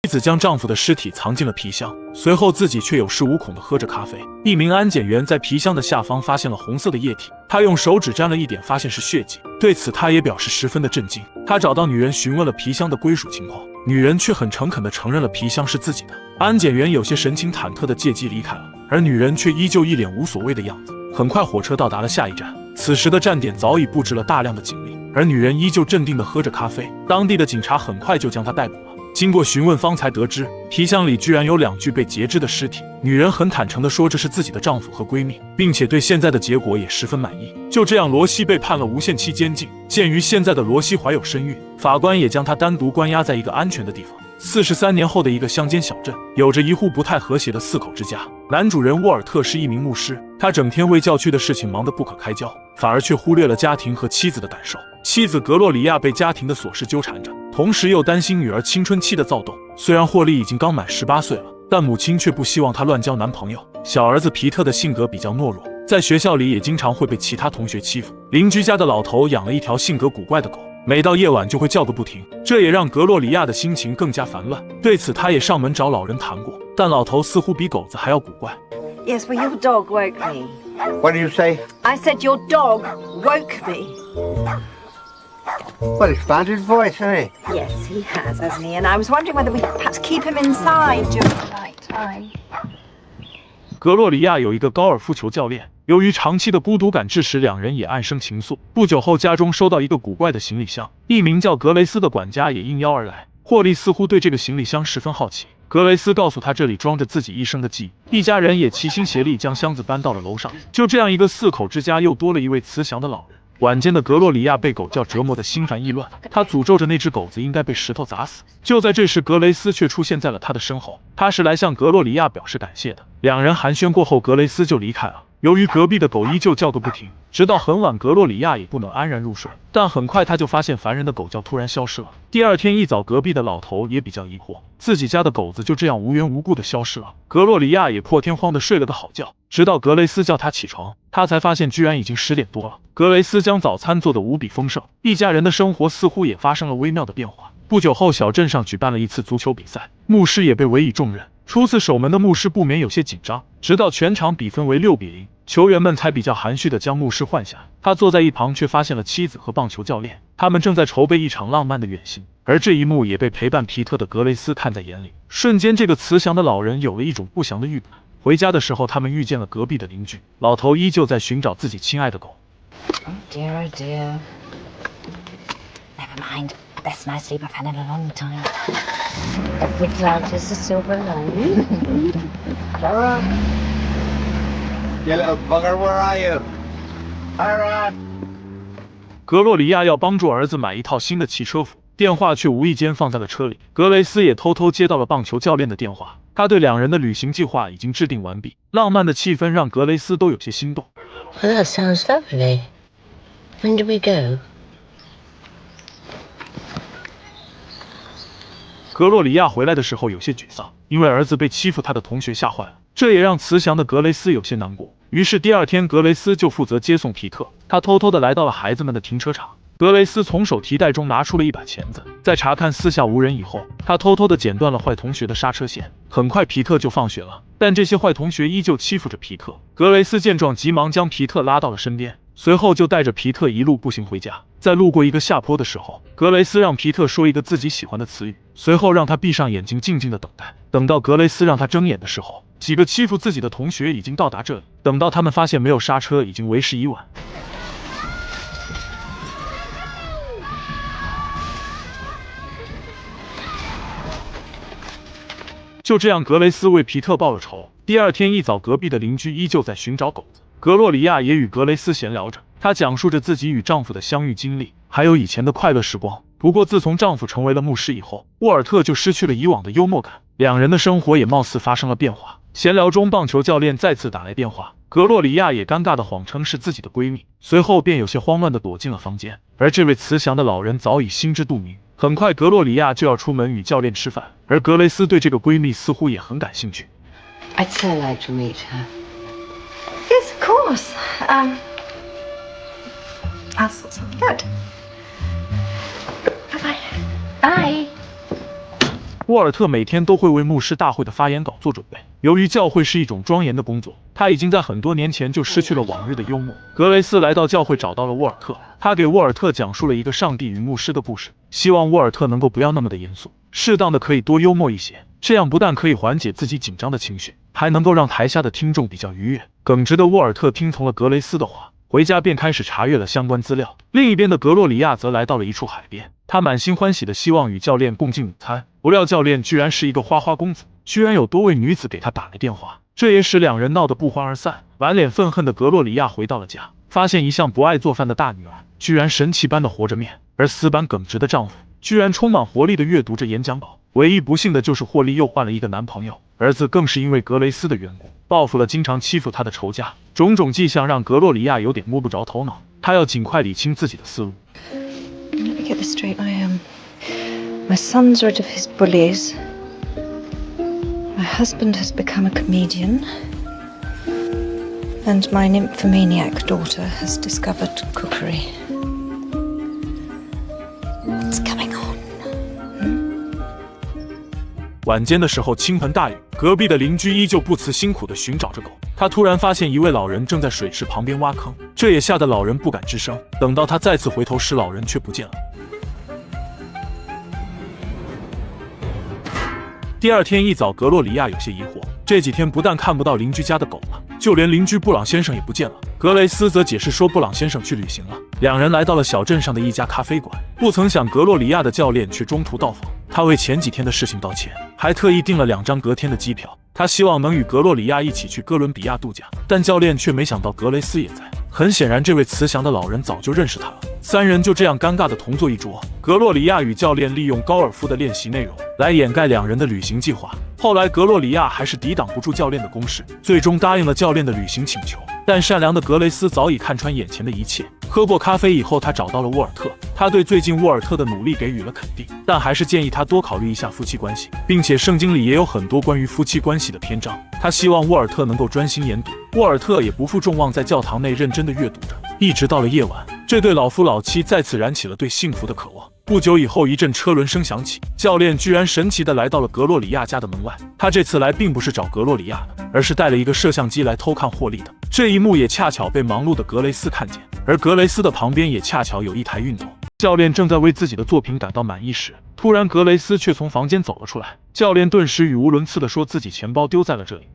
妻子将丈夫的尸体藏进了皮箱，随后自己却有恃无恐地喝着咖啡。一名安检员在皮箱的下方发现了红色的液体，他用手指沾了一点，发现是血迹。对此，他也表示十分的震惊。他找到女人询问了皮箱的归属情况，女人却很诚恳地承认了皮箱是自己的。安检员有些神情忐忑地借机离开了，而女人却依旧一脸无所谓的样子。很快，火车到达了下一站，此时的站点早已布置了大量的警力，而女人依旧镇定地喝着咖啡。当地的警察很快就将她逮捕了。经过询问，方才得知皮箱里居然有2具被截肢的尸体。女人很坦诚地说这是自己的丈夫和闺蜜，并且对现在的结果也十分满意。就这样，罗西被判了无限期监禁。鉴于现在的罗西怀有身孕，法官也将她单独关押在一个安全的地方。43年后的一个乡间小镇，有着一户不太和谐的4口之家。男主人沃尔特是一名牧师，他整天为教区的事情忙得不可开交，反而却忽略了家庭和妻子的感受。妻子格洛里亚被家庭的琐事纠缠着，同时又担心女儿青春期的躁动。虽然霍利已经刚满18岁了，但母亲却不希望她乱交男朋友。小儿子皮特的性格比较懦弱，在学校里也经常会被其他同学欺负。邻居家的老头养了一条性格古怪的狗，每到夜晚就会叫个不停，这也让格洛里亚的心情更加烦乱。对此，他也上门找老人谈过，但老头似乎比狗子还要古怪。Yes, well, your dog woke me. What did you say? I said your dog woke me. Well, it's found his voice, hasn't he? Yes, he has, hasn't he? And I was wondering whether we could perhaps keep him inside during the night time. 格洛里亚有一个高尔夫球教练，由于长期的孤独感，致使两人也暗生情愫。不久后，家中收到一个古怪的行李箱，一名叫格雷斯的管家也应邀而来。霍利似乎对这个行李箱十分好奇，格雷斯告诉他这里装着自己一生的记忆。一家人也齐心协力将箱子搬到了楼上。就这样，一个4口之家又多了一位慈祥的老人。晚间的格洛里亚被狗叫折磨得心烦意乱，他诅咒着那只狗子应该被石头砸死。就在这时，格雷斯却出现在了他的身后，他是来向格洛里亚表示感谢的。两人寒暄过后，格雷斯就离开了。由于隔壁的狗依旧叫个不停，直到很晚，格洛里亚也不能安然入睡。但很快他就发现烦人的狗叫突然消失了。第二天一早，隔壁的老头也比较疑惑，自己家的狗子就这样无缘无故的消失了。格洛里亚也破天荒的睡了个好觉，直到格雷斯叫他起床，他才发现居然已经10点多了。格雷斯将早餐做得无比丰盛，一家人的生活似乎也发生了微妙的变化。不久后，小镇上举办了一次足球比赛，牧师也被委以重任。初次守门的牧师不免有些紧张，直到全场比分为6比0，球员们才比较含蓄地将牧师换下。他坐在一旁，却发现了妻子和棒球教练，他们正在筹备一场浪漫的远行。而这一幕也被陪伴皮特的格雷斯看在眼里。瞬间，这个慈祥的老人有了一种不祥的预感。回家的时候，他们遇见了隔壁的邻居，老头依旧在寻找自己亲爱的狗。Oh dear, oh dear. Never mind. Best night's sleep I've had in a long time. Every cloud is a silver lining. Clara? You little bugger, where are you? Clara? 格洛里亚要帮助儿子买一套新的汽车服，电话却无意间放在了车里。格雷斯也偷偷接到了棒球教练的电话，他对两人的旅行计划已经制定完毕。浪漫的气氛让格雷斯都有些心动。Well, that sounds lovely. When do we go? 格洛里亚回来的时候有些沮丧，因为儿子被欺负，他的同学吓坏了，这也让慈祥的格雷斯有些难过。于是第二天，格雷斯就负责接送皮特。他偷偷的来到了孩子们的停车场。格雷斯从手提袋中拿出了一把钳子，在查看四下无人以后，他偷偷的剪断了坏同学的刹车线。很快皮特就放学了，但这些坏同学依旧欺负着皮特。格雷斯见状，急忙将皮特拉到了身边，随后就带着皮特一路步行回家。在路过一个下坡的时候，格雷斯让皮特说一个自己喜欢的词语，随后让他闭上眼睛，静静的等待。等到格雷斯让他睁眼的时候，几个欺负自己的同学已经到达这里。等到他们发现没有刹车，已经为时已晚。就这样，格雷斯为皮特报了仇。第二天一早，隔壁的邻居依旧在寻找狗子。格洛里亚也与格雷斯闲聊着，她讲述着自己与丈夫的相遇经历，还有以前的快乐时光。不过自从丈夫成为了牧师以后，沃尔特就失去了以往的幽默感，两人的生活也貌似发生了变化。闲聊中，棒球教练再次打来电话，格洛里亚也尴尬的谎称是自己的闺蜜，随后便有些慌乱的躲进了房间。而这位慈祥的老人早已心知肚明，很快格洛里亚就要出门与教练吃饭，而格雷斯对这个闺蜜似乎也很感兴趣。I'd so like to meet her. Yes, of course. I'll sort something out. Bye-bye. Bye. 沃尔特每天都会为牧师大会的发言稿做准备。由于教会是一种庄严的工作，他已经在很多年前就失去了往日的幽默。格雷斯来到教会找到了沃尔特，他给沃尔特讲述了一个上帝与牧师的故事，希望沃尔特能够不要那么的严肃，适当的可以多幽默一些，这样不但可以缓解自己紧张的情绪，还能够让台下的听众比较愉悦。耿直的沃尔特听从了格雷斯的话，回家便开始查阅了相关资料。另一边的格洛里亚则来到了一处海边，他满心欢喜的希望与教练共进午餐，不料教练居然是一个花花公子，居然有多位女子给他打来电话，这也使两人闹得不欢而散。满脸愤恨的格洛里亚回到了家，发现一向不爱做饭的大女儿居然神奇般的活着面，而死板耿直的丈夫居然充满活力的阅读着演讲稿。唯一不幸的就是霍利又换了一个男朋友，儿子更是因为格雷斯的缘故报复了经常欺负他的仇家。种种迹象让格洛里亚有点摸不着头脑，他要尽快理清自己的思路。 Let me get this straight. My son's rid of his bullies. My husband has become a comedian. And my nymphomaniac daughter has discovered cookery. What's going on? 晚间的时候倾盆大雨，隔壁的邻居依旧不辞辛苦地寻找着狗。他突然发现一位老人正在水池旁边挖坑，这也吓得老人不敢吱声。等到他再次回头时，老人却不见了。第二天一早，格洛里亚有些疑惑，这几天不但看不到邻居家的狗了，就连邻居布朗先生也不见了。格雷斯则解释说布朗先生去旅行了。两人来到了小镇上的一家咖啡馆，不曾想格洛里亚的教练却中途到访。他为前几天的事情道歉，还特意订了2张隔天的机票。他希望能与格洛里亚一起去哥伦比亚度假，但教练却没想到格雷斯也在。很显然，这位慈祥的老人早就认识他了。三人就这样尴尬地同坐一桌。格洛里亚与教练利用高尔夫的练习内容来掩盖两人的旅行计划。后来，格洛里亚还是抵挡不住教练的攻势，最终答应了教练的旅行请求。但善良的格雷斯早已看穿眼前的一切。喝过咖啡以后，他找到了沃尔特，他对最近沃尔特的努力给予了肯定，但还是建议他多考虑一下夫妻关系，并且圣经里也有很多关于夫妻关系的篇章。他希望沃尔特能够专心研读。沃尔特也不负众望，在教堂内认真地阅读着，一直到了夜晚，这对老夫老妻再次燃起了对幸福的渴望。不久以后，一阵车轮声响起，教练居然神奇地来到了格洛里亚家的门外。他这次来并不是找格洛里亚的，而是带了一个摄像机来偷看霍利的。这一幕也恰巧被忙碌的格雷斯看见，而格雷斯的旁边也恰巧有一台熨斗。教练正在为自己的作品感到满意时，突然格雷斯却从房间走了出来。教练顿时语无伦次地说自己钱包丢在了这里。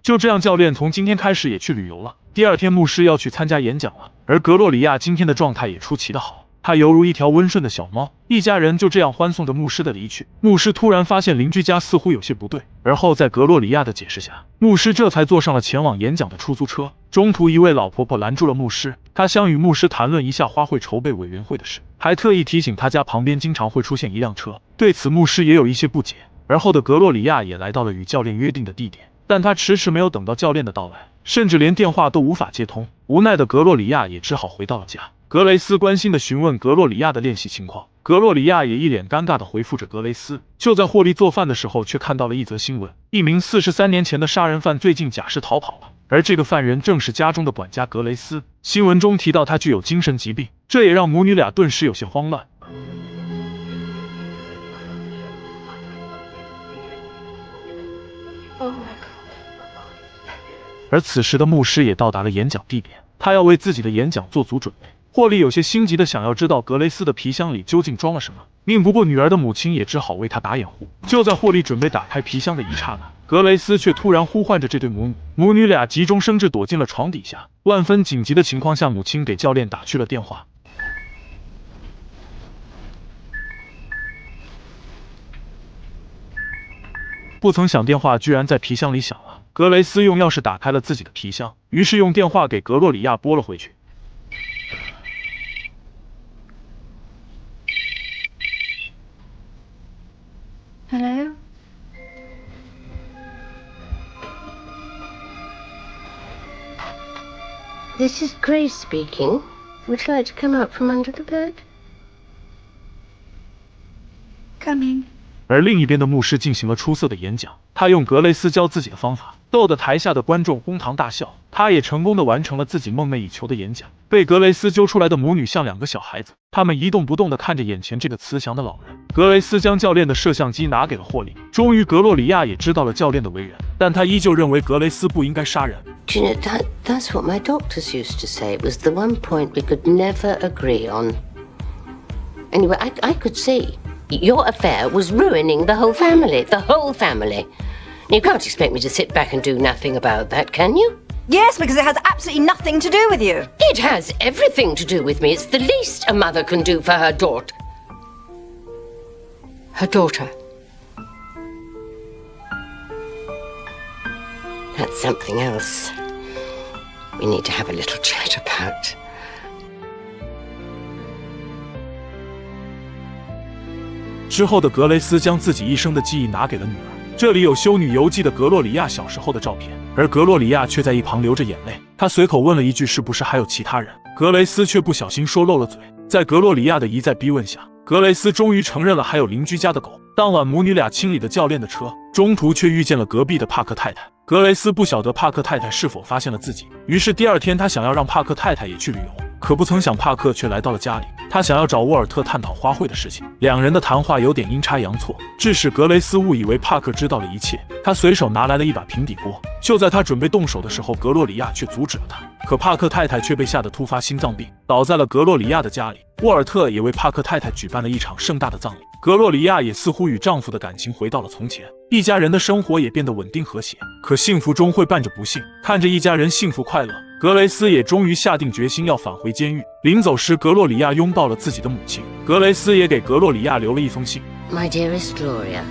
就这样，教练从今天开始也去旅游了。第二天，牧师要去参加演讲了，而格洛里亚今天的状态也出奇的好，她犹如一条温顺的小猫。一家人就这样欢送着牧师的离去。牧师突然发现邻居家似乎有些不对，而后在格洛里亚的解释下，牧师这才坐上了前往演讲的出租车。中途，一位老婆婆拦住了牧师，她想与牧师谈论一下花卉筹备委员会的事，还特意提醒他家旁边经常会出现一辆车。对此，牧师也有一些不解。而后的格洛里亚也来到了与教练约定的地点，但他迟迟没有等到教练的到来，甚至连电话都无法接通。无奈的格洛里亚也只好回到了家。格雷斯关心地询问格洛里亚的练习情况，格洛里亚也一脸尴尬地回复着格雷斯。就在霍利做饭的时候，却看到了一则新闻，一名43年前的杀人犯最近假释逃跑了，而这个犯人正是家中的管家格雷斯。新闻中提到他具有精神疾病，这也让母女俩顿时有些慌乱。而此时的牧师也到达了演讲地点，他要为自己的演讲做足准备。霍利有些心急的想要知道格雷斯的皮箱里究竟装了什么，命不过女儿的母亲也只好为他打掩护。就在霍利准备打开皮箱的一刹那，格雷斯却突然呼唤着这对母女，母女俩急中生智躲进了床底下。万分紧急的情况下，母亲给教练打去了电话。不曾想电话居然在皮箱里响了。格雷斯用钥匙打开了自己的皮箱，于是用电话给格洛里亚拨了回去。Hello? This is Grace speaking. Would you like to come out from under the bed? Coming. 而另一边的牧师进行了出色的演讲，他用格雷斯教自己的方法，逗得台下的观众哄堂大笑。他也成功的完成了自己梦寐以求的演讲。被格雷斯揪出来的母女像两个小孩子，他们一动不动的看着眼前这个慈祥的老人。格雷斯将教练的摄像机拿给了霍利。终于，格洛里亚也知道了教练的为人，但他依旧认为格雷斯不应该杀人。Do you know, that's what my doctors used to say. It was the one point we could never agree on. Anyway, I could see your affair was ruining the whole family. The whole family. You can't expect me to sit back and do nothing about that, can you? Yes, because it has absolutely nothing to do with you. It has everything to do with me. It's the least a mother can do for her daughter. Her daughter. That's something else we need to have a little chat about. 之后的格雷斯将自己一生的记忆拿给了女儿。这里有修女游记的格洛里亚小时候的照片，而格洛里亚却在一旁流着眼泪。她随口问了一句：“是不是还有其他人？”格雷斯却不小心说漏了嘴。在格洛里亚的一再逼问下，格雷斯终于承认了还有邻居家的狗。当晚母女俩清理的教练的车，中途却遇见了隔壁的帕克太太。格雷斯不晓得帕克太太是否发现了自己，于是第二天他想要让帕克太太也去旅游，可不曾想帕克却来到了家里。他想要找沃尔特探讨花卉的事情，两人的谈话有点阴差阳错，致使格雷斯误以为帕克知道了一切。他随手拿来了一把平底锅，就在他准备动手的时候，格洛里亚却阻止了他。可帕克太太却被吓得突发心脏病，倒在了格洛里亚的家里。沃尔特也为帕克太太举办了一场盛大的葬礼。格洛里亚也似乎与丈夫的感情回到了从前，一家人的生活也变得稳定和谐。可幸福中会伴着不幸，看着一家人幸福快乐，格雷斯也终于下定决心要返回监狱。临走时，格洛里亚拥抱了自己的母亲，格雷斯也给格洛里亚留了一封信。 My dearest Gloria,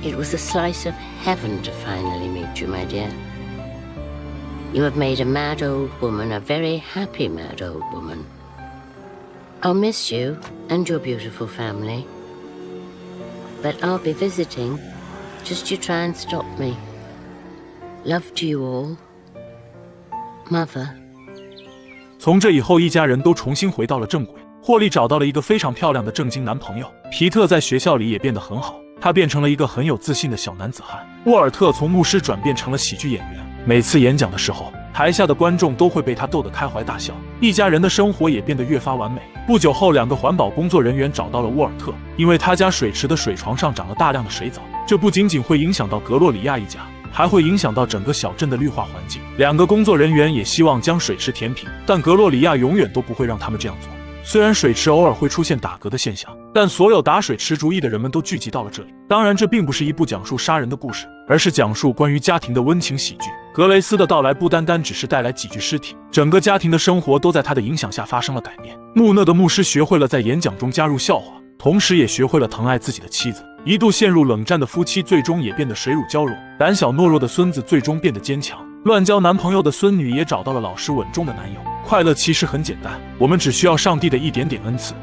it was a slice of heaven to finally meet you, my dear. You have made a mad old woman a very happy mad old woman. I'll miss you and your beautiful family, but I'll be visiting. Just you try and stop me. Love to you all, Mother. 从这以后，一家人都重新回到了正轨。霍利找到了一个非常漂亮的正经男朋友，皮特在学校里也变得很好，他变成了一个很有自信的小男子汉。沃尔特从牧师转变成了喜剧演员，每次演讲的时候，台下的观众都会被他逗得开怀大笑。一家人的生活也变得越发完美。不久后，两个环保工作人员找到了沃尔特，因为他家水池的水床上长了大量的水藻，这不仅仅会影响到格洛里亚一家，还会影响到整个小镇的绿化环境。两个工作人员也希望将水池填平，但格洛里亚永远都不会让他们这样做。虽然水池偶尔会出现打嗝的现象，但所有打水池主意的人们都聚集到了这里。当然，这并不是一部讲述杀人的故事，而是讲述关于家庭的温情喜剧。格雷斯的到来不单单只是带来几具尸体，整个家庭的生活都在他的影响下发生了改变。木讷的牧师学会了在演讲中加入笑话，同时也学会了疼爱自己的妻子。一度陷入冷战的夫妻最终也变得水乳交融，胆小懦弱的孙子最终变得坚强，乱交男朋友的孙女也找到了老实稳重的男友。快乐其实很简单，我们只需要上帝的一点点恩赐。